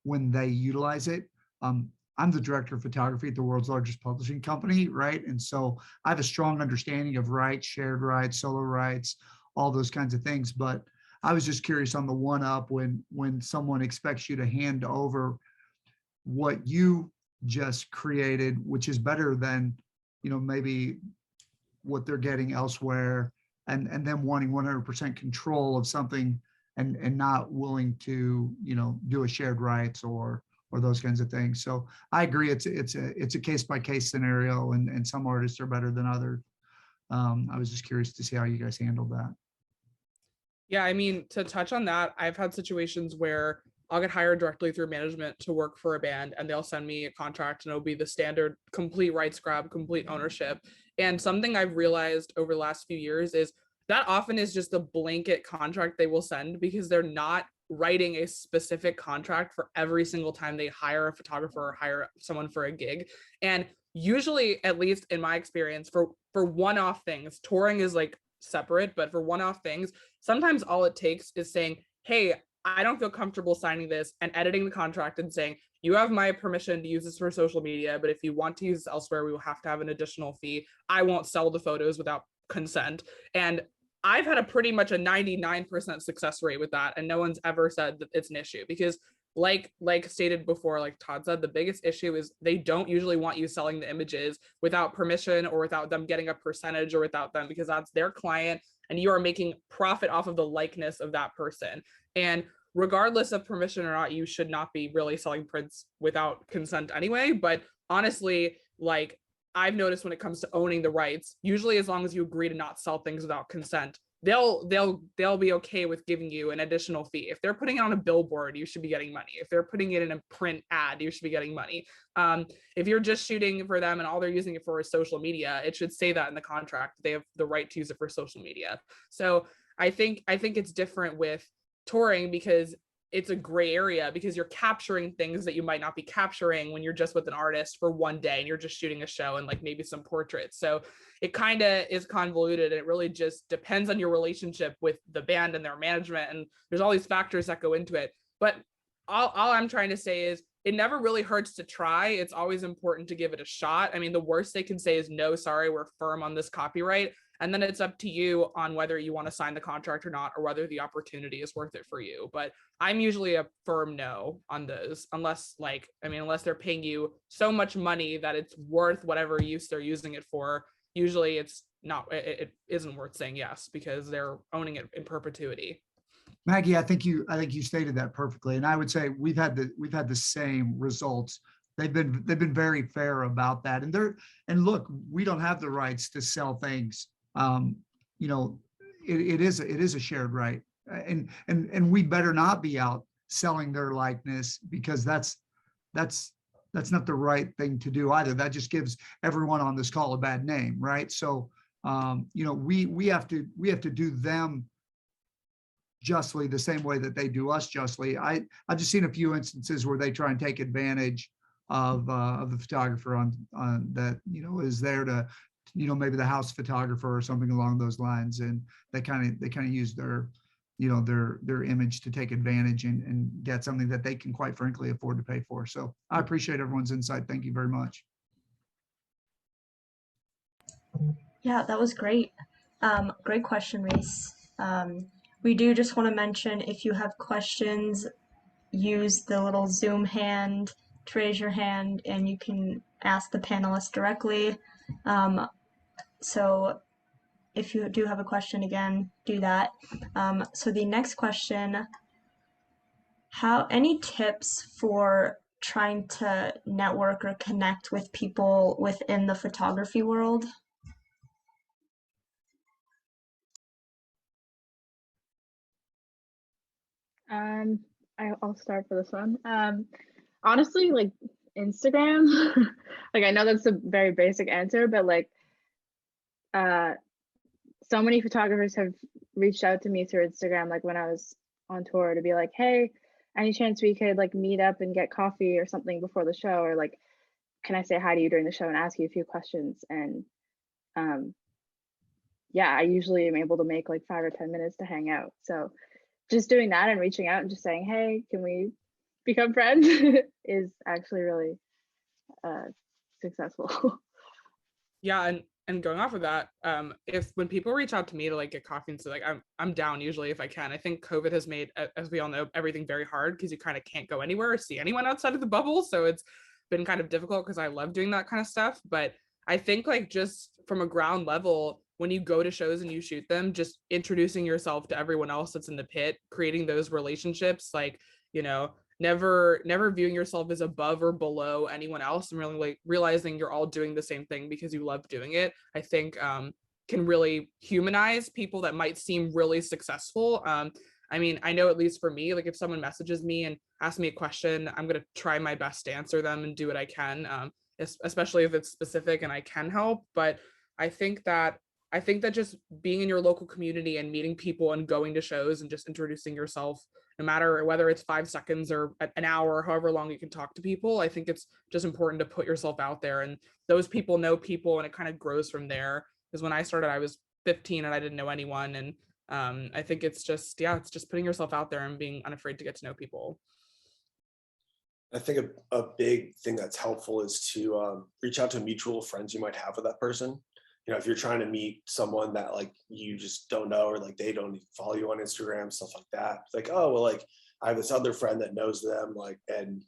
when they utilize it. I'm the director of photography at the world's largest publishing company, right? And so I have a strong understanding of rights, shared rights, solo rights, all those kinds of things. But I was just curious on the one up when someone expects you to hand over what you just created, which is better than, you know, maybe what they're getting elsewhere, and them wanting 100% control of something and not willing to, you know, do a shared rights or those kinds of things. So I agree, it's a case-by-case scenario, and some artists are better than others. I was just curious to see how you guys handled that. Yeah, I mean, to touch on that, I've had situations where I'll get hired directly through management to work for a band, and they'll send me a contract and it'll be the standard complete rights grab, complete ownership. And something I've realized over the last few years is that often is just a blanket contract they will send, because they're not writing a specific contract for every single time they hire a photographer or hire someone for a gig. And usually, at least in my experience, for one-off things, touring is like separate, but for one-off things, sometimes all it takes is saying, hey, I don't feel comfortable signing this, and editing the contract and saying, you have my permission to use this for social media, but if you want to use this elsewhere, we will have to have an additional fee. I won't sell the photos without consent. And I've had a pretty much a 99% success rate with that, and no one's ever said that it's an issue, because like stated before, like Todd said, the biggest issue is they don't usually want you selling the images without permission or without them getting a percentage or without them, because that's their client and you are making profit off of the likeness of that person. And regardless of permission or not, you should not be really selling prints without consent anyway. But honestly, like, I've noticed when it comes to owning the rights, usually as long as you agree to not sell things without consent, they'll be okay with giving you an additional fee. If they're putting it on a billboard, you should be getting money. If they're putting it in a print ad, you should be getting money. If you're just shooting for them and all they're using it for is social media, it should say that in the contract. They have the right to use it for social media. So I think it's different with touring, because it's a gray area, because you're capturing things that you might not be capturing when you're just with an artist for one day and you're just shooting a show and like maybe some portraits. So it kind of is convoluted, and it really just depends on your relationship with the band and their management, and there's all these factors that go into it. But all I'm trying to say is it never really hurts to try. It's always important to give it a shot. I mean, the worst they can say is, no, sorry, we're firm on this copyright. And then it's up to you on whether you want to sign the contract or not, or whether the opportunity is worth it for you. But I'm usually a firm no on those, unless they're paying you so much money that it's worth whatever use they're using it for. Usually it's not, it isn't worth saying yes, because they're owning it in perpetuity. Maggie, I think you stated that perfectly. And I would say we've had the same results. They've been very fair about that. And look, we don't have the rights to sell things. It is a shared right, and we better not be out selling their likeness, because that's not the right thing to do either. That just gives everyone on this call a bad name, right? So we have to do them justly the same way that they do us justly. I've just seen a few instances where they try and take advantage of the photographer on that is there to, maybe the house photographer or something along those lines, and they kind of use their their image to take advantage and get something that they can quite frankly afford to pay for. So I appreciate everyone's insight. Thank you very much. Yeah, that was great. Great question, Reese. We do just want to mention, if you have questions, use the little Zoom hand to raise your hand, and you can ask the panelists directly. So if you do have a question, again, do that. So the next question, any tips for trying to network or connect with people within the photography world? I'll start for this one. Honestly, like Instagram, like I know that's a very basic answer, but like so many photographers have reached out to me through Instagram, like when I was on tour, to be like, hey, any chance we could like meet up and get coffee or something before the show, or like, can I say hi to you during the show and ask you a few questions? And yeah, I usually am able to make like 5 or 10 minutes to hang out. So just doing that and reaching out and just saying, hey, can we become friends is actually really successful. Yeah, and going off of that, when people reach out to me to like get coffee and say like I'm down usually if I can. I think COVID has made, as we all know, everything very hard, because you kind of can't go anywhere or see anyone outside of the bubble. So it's been kind of difficult, because I love doing that kind of stuff. But I think like just from a ground level, when you go to shows and you shoot them, just introducing yourself to everyone else that's in the pit, creating those relationships, like, never viewing yourself as above or below anyone else, and really like realizing you're all doing the same thing because you love doing it, I think can really humanize people that might seem really successful. I mean, I know at least for me, like if someone messages me and asks me a question, I'm going to try my best to answer them and do what I can, especially if it's specific and I can help. But I think that just being in your local community and meeting people and going to shows and just introducing yourself no matter whether it's 5 seconds or an hour, or however long you can talk to people. I think it's just important to put yourself out there, and those people know people, and it kind of grows from there. Because when I started, I was 15 and I didn't know anyone. And I think it's just, yeah, it's just putting yourself out there and being unafraid to get to know people. I think a big thing that's helpful is to reach out to mutual friends you might have with that person. You know, if you're trying to meet someone that like you just don't know, or like they don't even follow you on Instagram, stuff like that. It's like, oh, well, like I have this other friend that knows them, like, and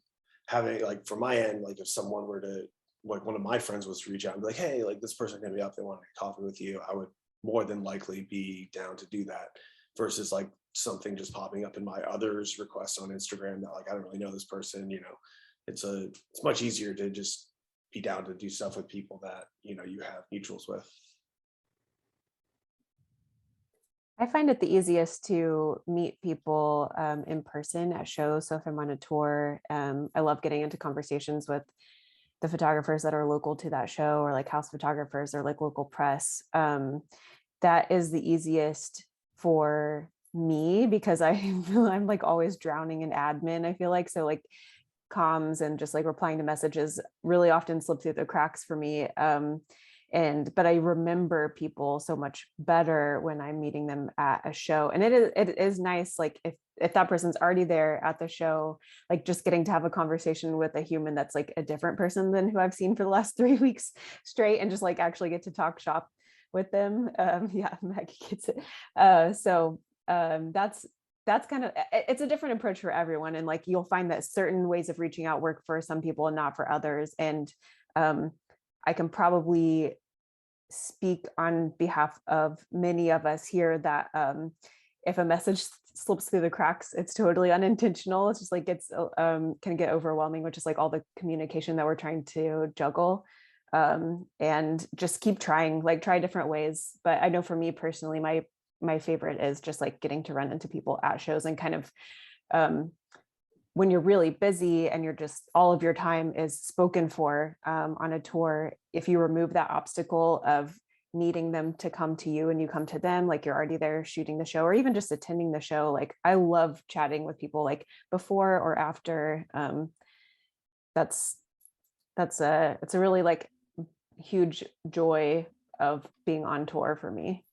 having like from my end, like if someone were to, like one of my friends was to reach out and be like, hey, like this person gonna be up, they want to get coffee with you, I would more than likely be down to do that versus like something just popping up in my others requests on Instagram that like I don't really know this person, you know. It's much easier to just be down to do stuff with people that, you know, you have mutuals with. I find it the easiest to meet people in person at shows. So if I'm on a tour, I love getting into conversations with the photographers that are local to that show, or like house photographers or like local press. That is the easiest for me because I'm like always drowning in admin, I feel like. So like comms and just like replying to messages really often slip through the cracks for me. But I remember people so much better when I'm meeting them at a show. And it is nice, like if that person's already there at the show, like just getting to have a conversation with a human that's like a different person than who I've seen for the last 3 weeks straight, and just like actually get to talk shop with them. Yeah, Maggie gets it. That's kind of, it's a different approach for everyone. And like, you'll find that certain ways of reaching out work for some people and not for others. And I can probably speak on behalf of many of us here that if a message slips through the cracks, it's totally unintentional. It's just like it's can get overwhelming, which is like all the communication that we're trying to juggle. And just keep trying, like try different ways. But I know for me personally, my favorite is just like getting to run into people at shows, and kind of when you're really busy and you're just all of your time is spoken for on a tour, if you remove that obstacle of needing them to come to you and you come to them, like you're already there shooting the show or even just attending the show. Like I love chatting with people like before or after. It's a really like huge joy of being on tour for me.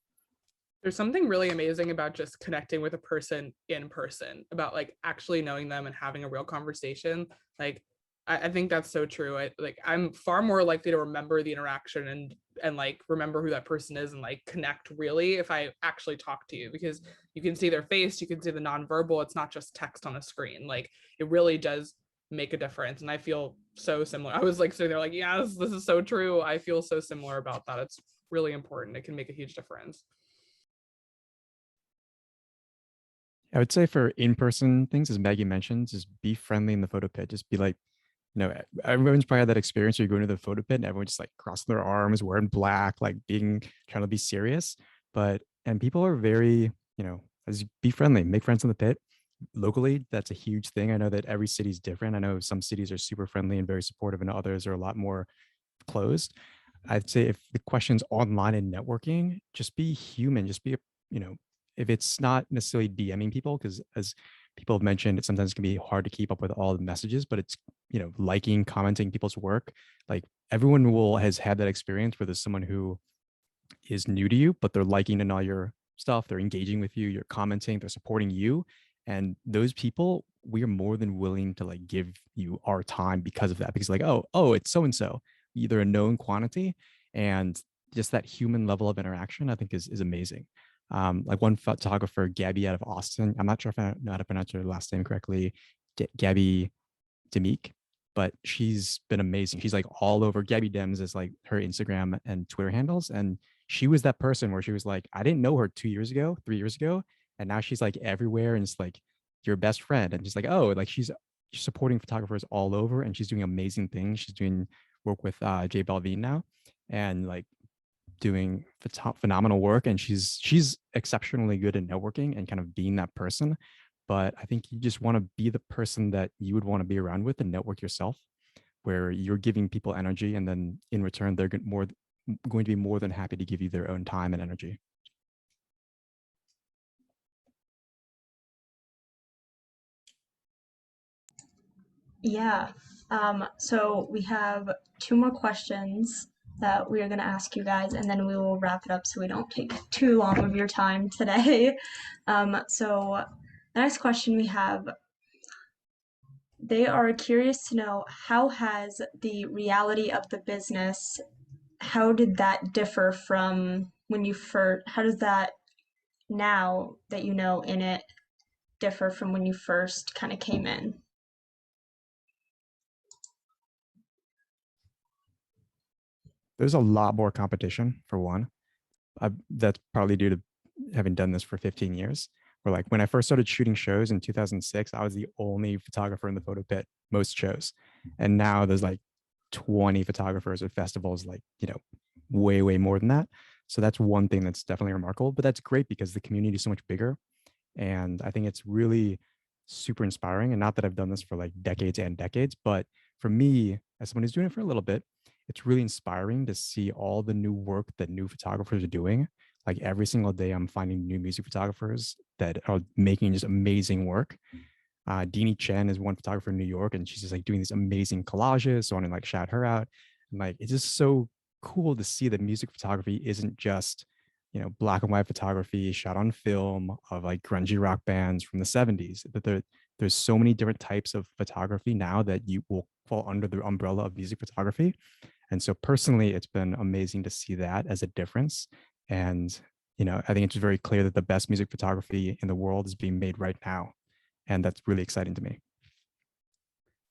There's something really amazing about just connecting with a person in person, about like actually knowing them and having a real conversation. Like I think that's so true. I'm far more likely to remember the interaction and like remember who that person is and like connect really if I actually talk to you, because you can see their face, you can see the nonverbal. It's not just text on a screen. Like it really does make a difference. And I feel so similar. I was like sitting there like, yes, this is so true. I feel so similar about that. It's really important. It can make a huge difference. I would say for in-person things, as Maggie mentioned, just be friendly in the photo pit. Just be like, everyone's probably had that experience where you go into the photo pit and everyone just like crossing their arms, wearing black, like trying to be serious. And people are very, as be friendly, make friends in the pit. Locally, that's a huge thing. I know that every city is different. I know some cities are super friendly and very supportive, and others are a lot more closed. I'd say if the question's online and networking, just be human, just be, if it's not necessarily DMing people, because as people have mentioned, it sometimes can be hard to keep up with all the messages, but it's, liking, commenting people's work. Like everyone has had that experience where there's someone who is new to you, but they're liking and all your stuff, they're engaging with you, you're commenting, they're supporting you. And those people, we are more than willing to like give you our time because of that, because like, oh, it's so-and-so, either a known quantity, and just that human level of interaction, I think is amazing. Like one photographer, Gabby out of Austin, I'm not sure if I know how to pronounce her last name correctly, Gabby Demeek, but she's been amazing. She's like all over. Gabby Dems is like her Instagram and Twitter handles. And she was that person where she was like, I didn't know her 2 years ago, 3 years ago. And now she's like everywhere. And it's like your best friend. And just like, oh, like she's supporting photographers all over. And she's doing amazing things. She's doing work with J Balvin now. And like doing phenomenal work, and she's exceptionally good at networking and kind of being that person. But I think you just want to be the person that you would want to be around with and network yourself, where you're giving people energy, and then in return they're going to be more than happy to give you their own time and energy. Yeah. So we have two more questions that we are going to ask you guys, and then we will wrap it up so we don't take too long of your time today. So the next question we have, they are curious to know, how has the reality of the business, how did that differ from when you first, how does that, now that you know in it, differ from when you first kind of came in? There's a lot more competition for one. That's probably due to having done this for 15 years. Where like when I first started shooting shows in 2006, I was the only photographer in the photo pit most shows, and now there's like 20 photographers at festivals, like way more than that. So that's one thing that's definitely remarkable. But that's great because the community is so much bigger, and I think it's really super inspiring. And not that I've done this for like decades and decades, but for me, as someone who's doing it for a little bit, it's really inspiring to see all the new work that new photographers are doing. Like every single day, I'm finding new music photographers that are making just amazing work. Deanie Chen is one photographer in New York, and she's just like doing these amazing collages. So I want to like shout her out. And like, it's just so cool to see that music photography isn't just, black and white photography shot on film of like grungy rock bands from the 70s. That there's so many different types of photography now that you will fall under the umbrella of music photography. And so personally, it's been amazing to see that as a difference. And, I think it's very clear that the best music photography in the world is being made right now. And that's really exciting to me.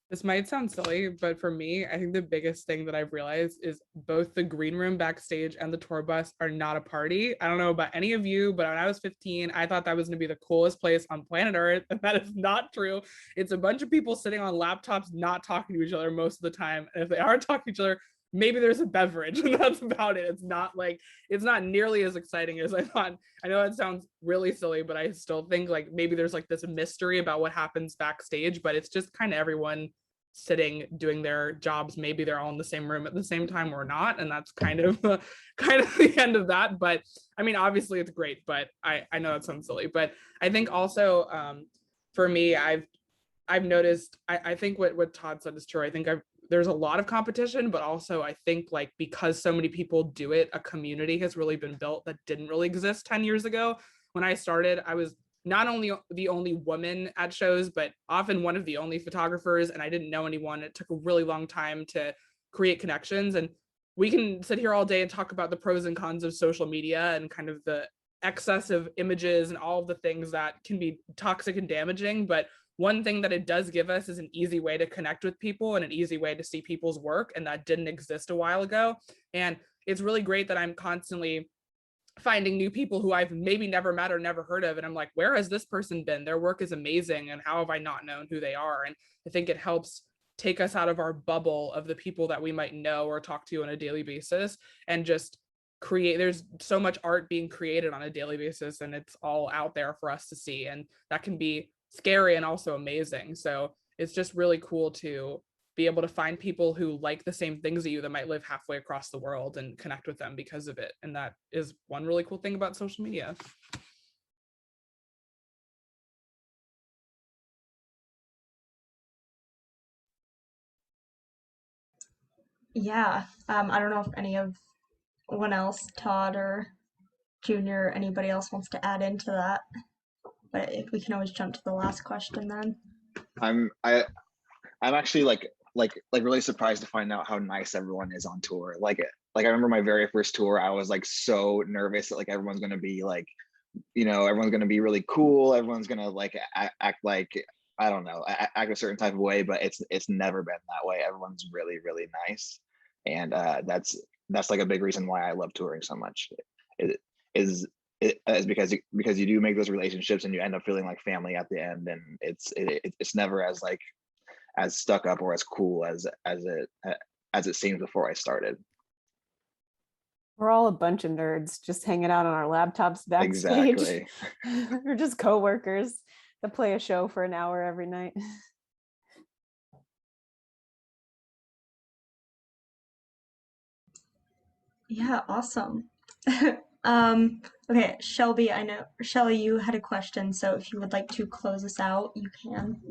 This might sound silly, but for me, I think the biggest thing that I've realized is both the green room backstage and the tour bus are not a party. I don't know about any of you, but when I was 15, I thought that was going to be the coolest place on planet Earth. And that is not true. It's a bunch of people sitting on laptops, not talking to each other most of the time. And if they are talking to each other, maybe there's a beverage, and that's about it. It's not nearly as exciting as I thought. I know it sounds really silly, but I still think like maybe there's like this mystery about what happens backstage, but it's just kind of everyone sitting doing their jobs. Maybe they're all in the same room at the same time or not, and that's kind of the end of that. But I mean, obviously it's great, but I know that sounds silly, but I think also for me, I've noticed, I think what Todd said is true. I think there's a lot of competition, but also I think like because so many people do it, a community has really been built that didn't really exist 10 years ago. When I started, I was not only the only woman at shows, but often one of the only photographers, and I didn't know anyone. It took a really long time to create connections. And we can sit here all day and talk about the pros and cons of social media and kind of the excess of images and all of the things that can be toxic and damaging. But one thing that it does give us is an easy way to connect with people and an easy way to see people's work. And that didn't exist a while ago. And it's really great that I'm constantly finding new people who I've maybe never met or never heard of. And I'm like, where has this person been? Their work is amazing. And how have I not known who they are? And I think it helps take us out of our bubble of the people that we might know or talk to on a daily basis and just create. There's so much art being created on a daily basis, and it's all out there for us to see. And that can be scary and also amazing. So it's just really cool to be able to find people who like the same things as you that might live halfway across the world and connect with them because of it. And that is one really cool thing about social media. Yeah. I don't know if anyone else, Todd or Junior, anybody else wants to add into that, but if we can always jump to the last question then. I'm actually like really surprised to find out how nice everyone is on tour. Like I remember my very first tour, I was like so nervous that like everyone's gonna be like, everyone's gonna be really cool. Everyone's gonna like act like, I don't know, act a certain type of way, but it's never been that way. Everyone's really, really nice. And that's like a big reason why I love touring so much. It is because you do make those relationships and you end up feeling like family at the end, and it's never as like as stuck up or as cool as it seemed before I started. We're all a bunch of nerds just hanging out on our laptops backstage. Exactly. We're just coworkers that play a show for an hour every night. Yeah, awesome. Okay, Shelby, I know, Shelly, you had a question, so if you would like to close us out, you can.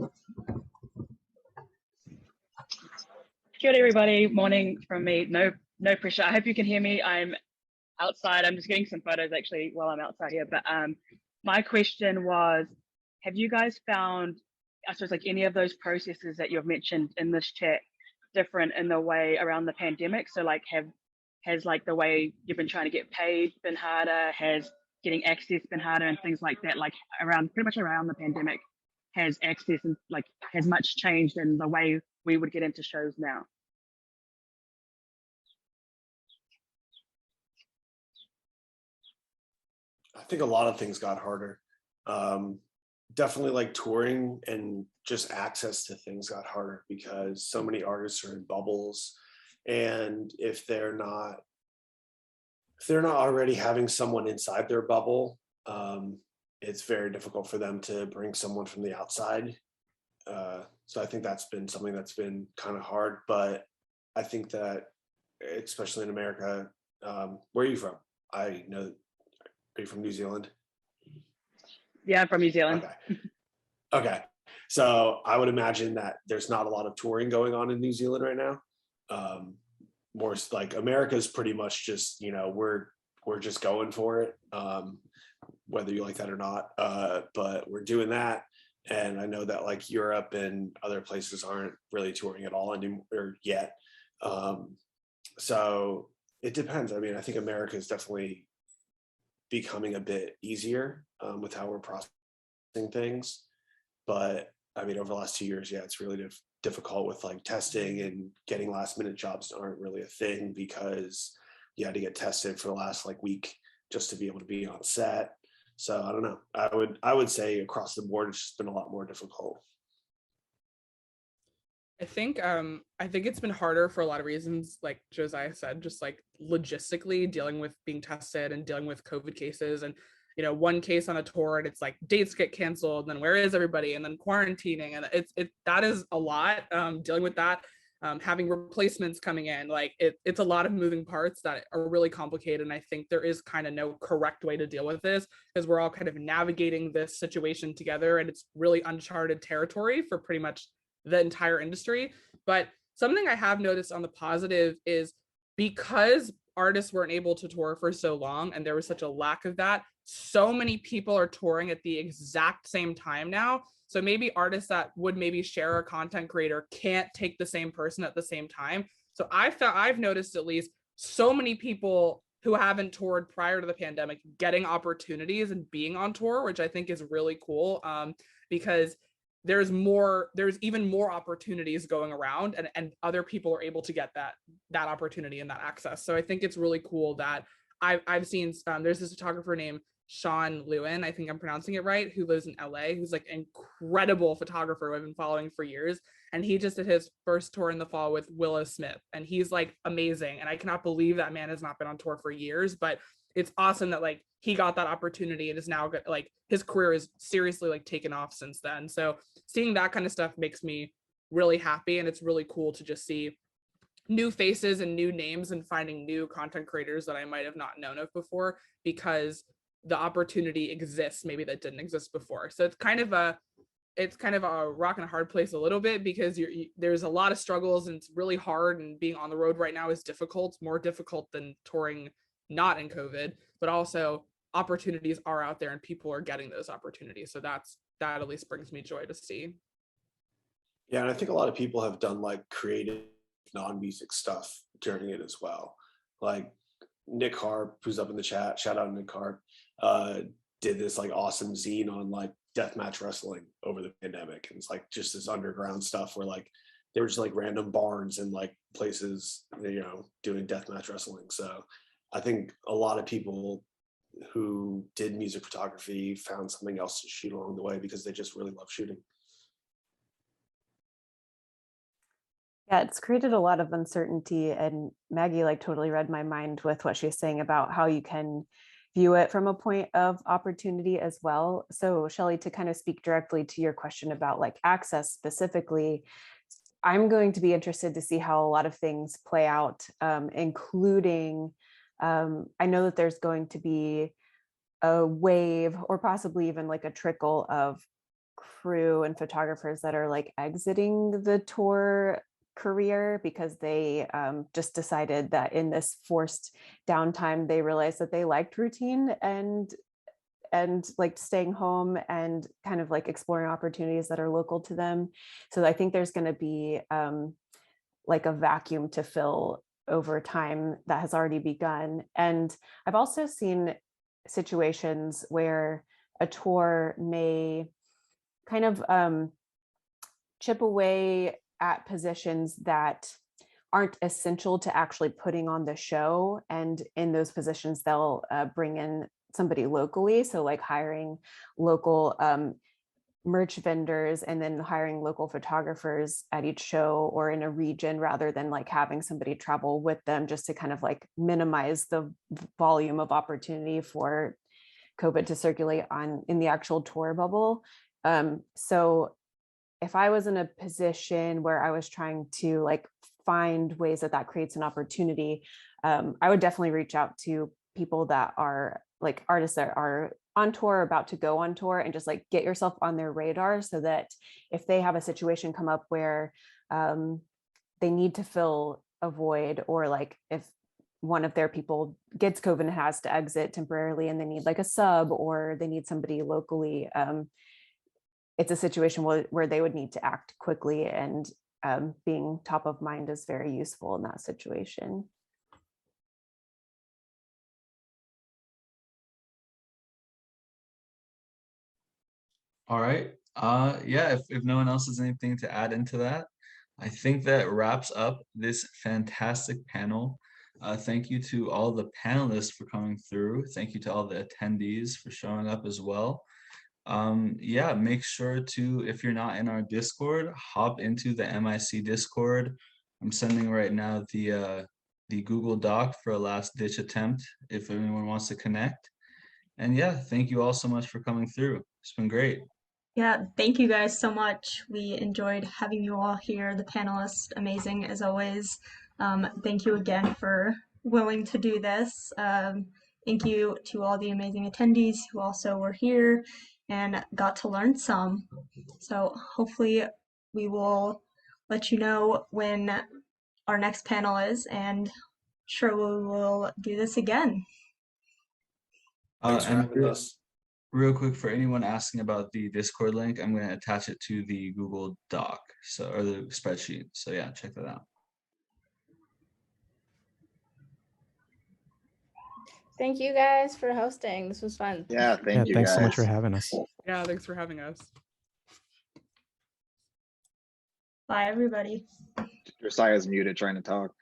Kia ora, everybody. Morning from me. No pressure. I hope you can hear me. I'm outside. I'm just getting some photos actually while I'm outside here. But my question was, have you guys found, I suppose, like any of those processes that you've mentioned in this chat different in the way around the pandemic? So like has like the way you've been trying to get paid been harder? Has getting access been harder and things like that? Like around pretty much around the pandemic, has access and like has much changed in the way we would get into shows now? I think a lot of things got harder. Definitely like touring and just access to things got harder because so many artists are in bubbles. And if they're not already having someone inside their bubble, it's very difficult for them to bring someone from the outside. So I think that's been something that's been kind of hard, but I think that especially in America, where are you from? I know, are you from New Zealand? Yeah, I'm from New Zealand. Okay. So I would imagine that there's not a lot of touring going on in New Zealand right now. More like America's pretty much just, we're just going for it, whether you like that or not. But we're doing that. And I know that like Europe and other places aren't really touring at all anymore yet. So it depends. I mean, I think America is definitely becoming a bit easier with how we're processing things. But I mean, over the last 2 years, yeah, it's really difficult with like testing, and getting last minute jobs aren't really a thing because you had to get tested for the last like week just to be able to be on set. So I don't know. I would say across the board, it's just been a lot more difficult. I think it's been harder for a lot of reasons, like Josiah said, just like logistically dealing with being tested and dealing with COVID cases, and one case on a tour and it's like dates get canceled, and then where is everybody, and then quarantining, and that is a lot, dealing with that, having replacements coming in, like it's a lot of moving parts that are really complicated. And I think there is kind of no correct way to deal with this because we're all kind of navigating this situation together, and it's really uncharted territory for pretty much the entire industry. But something I have noticed on the positive is because artists weren't able to tour for so long and there was such a lack of that, so many people are touring at the exact same time now. So maybe artists that would maybe share a content creator can't take the same person at the same time. So I've noticed at least so many people who haven't toured prior to the pandemic getting opportunities and being on tour, which I think is really cool, because there's even more opportunities going around, and other people are able to get that opportunity and that access. So I think it's really cool that I've seen, there's this photographer named Sean Lewin, I think I'm pronouncing it right, who lives in LA, who's like an incredible photographer I've been following for years. And he just did his first tour in the fall with Willow Smith, and he's like amazing. And I cannot believe that man has not been on tour for years, but it's awesome that like he got that opportunity and is now like his career is seriously like taken off since then. So seeing that kind of stuff makes me really happy, and it's really cool to just see new faces and new names and finding new content creators that I might have not known of before because the opportunity exists maybe that didn't exist before. So it's kind of a rock and a hard place a little bit because there's a lot of struggles and it's really hard, and being on the road right now is difficult, more difficult than touring not in COVID, but also opportunities are out there and people are getting those opportunities. So that at least brings me joy to see. Yeah, and I think a lot of people have done like creative non-music stuff during it as well. Like Nick Harp, who's up in the chat, shout out Nick Harp, did this like awesome zine on like deathmatch wrestling over the pandemic. And it's like just this underground stuff where like there were just like random barns and like places, doing deathmatch wrestling. So I think a lot of people who did music photography found something else to shoot along the way because they just really love shooting. Yeah, it's created a lot of uncertainty, and Maggie like totally read my mind with what she's saying about how you can view it from a point of opportunity as well. So Shelley, to kind of speak directly to your question about like access specifically, I'm going to be interested to see how a lot of things play out, including I know that there's going to be a wave or possibly even like a trickle of crew and photographers that are like exiting the tour career because they just decided that in this forced downtime, they realized that they liked routine and like staying home and kind of like exploring opportunities that are local to them. So I think there's going to be like a vacuum to fill over time that has already begun. And I've also seen situations where a tour may kind of chip away at positions that aren't essential to actually putting on the show. And in those positions, they'll bring in somebody locally. So like hiring local merch vendors and then hiring local photographers at each show or in a region rather than like having somebody travel with them, just to kind of like minimize the volume of opportunity for COVID to circulate in the actual tour bubble. So if I was in a position where I was trying to like find ways that creates an opportunity, I would definitely reach out to people that are like artists that are on tour, about to go on tour, and just like get yourself on their radar so that if they have a situation come up where they need to fill a void, or like if one of their people gets COVID and has to exit temporarily and they need like a sub or they need somebody locally, it's a situation where they would need to act quickly, and being top of mind is very useful in that situation. All right. Yeah, if no one else has anything to add into that, I think that wraps up this fantastic panel. Thank you to all the panelists for coming through. Thank you to all the attendees for showing up as well. Yeah, make sure to, if you're not in our Discord, hop into the MIC Discord. I'm sending right now the Google Doc for a last ditch attempt if anyone wants to connect. And yeah, thank you all so much for coming through. It's been great. Yeah, thank you guys so much. We enjoyed having you all here. The panelists, amazing as always. Thank you again for willing to do this. Thank you to all the amazing attendees who also were here and got to learn some. So hopefully we will let you know when our next panel is, and sure we will do this again. Thanks for having us. Real quick, for anyone asking about the Discord link, I'm going to attach it to the Google Doc, or the spreadsheet. So yeah, check that out. Thank you guys for hosting. This was fun. Yeah, thank you thanks guys. so much for having us. Yeah, thanks for having us. Bye, everybody. Josiah's muted trying to talk.